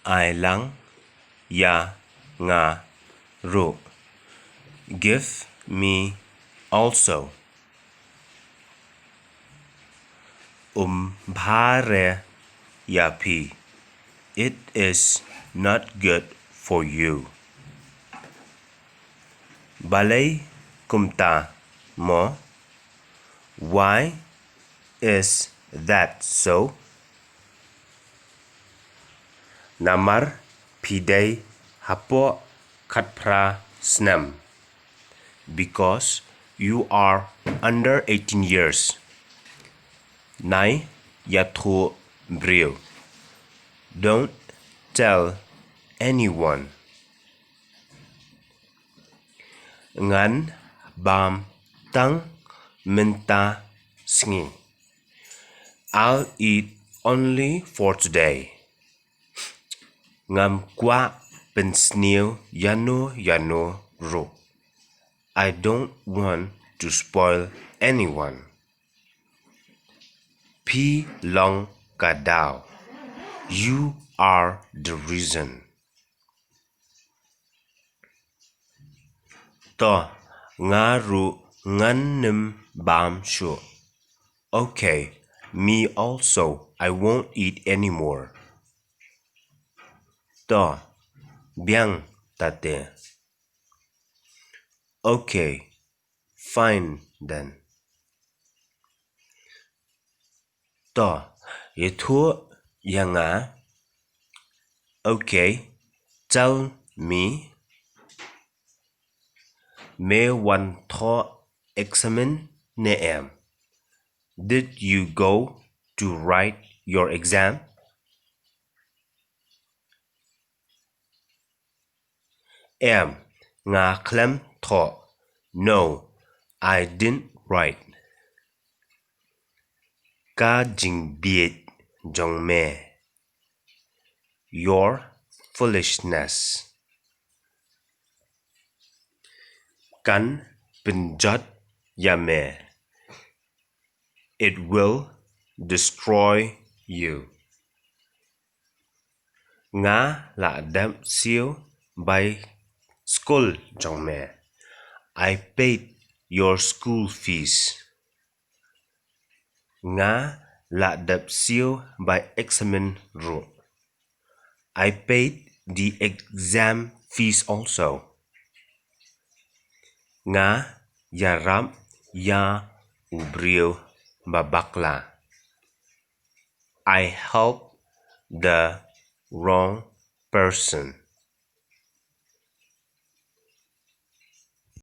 ai lang ya nga ru. Give me also. Bhare yapi. It is not good for you. Balay kumta mo. Why is that so? Namar pidei hapo katpra snam. Because you are under 18 years. Nai yatho brio. Don't tell anyone. Ngan bam tang minta sngi. I'll eat only for today. Ngam kwa pensnil yano ro. I don't want to spoil anyone. Pi long kadao. You are the reason. To ngaru nganim bam shu. Okay, me also. I won't eat anymore. To biang tate. Okay, fine then. To yethu yanga. Okay, tell me. Me one tho examine ne em. Did you go to write your exam? Em nga klem tho. No, I didn't write. Ka jing biet jong me. Your foolishness. Kan pinjot yame. It will destroy you. Nga la đam siêu by school jong me. I paid your school fees. Nga la đam siêu by examen ru. I paid the exam fees also. Nga yaram ya ubrio babakla. I helped the wrong person.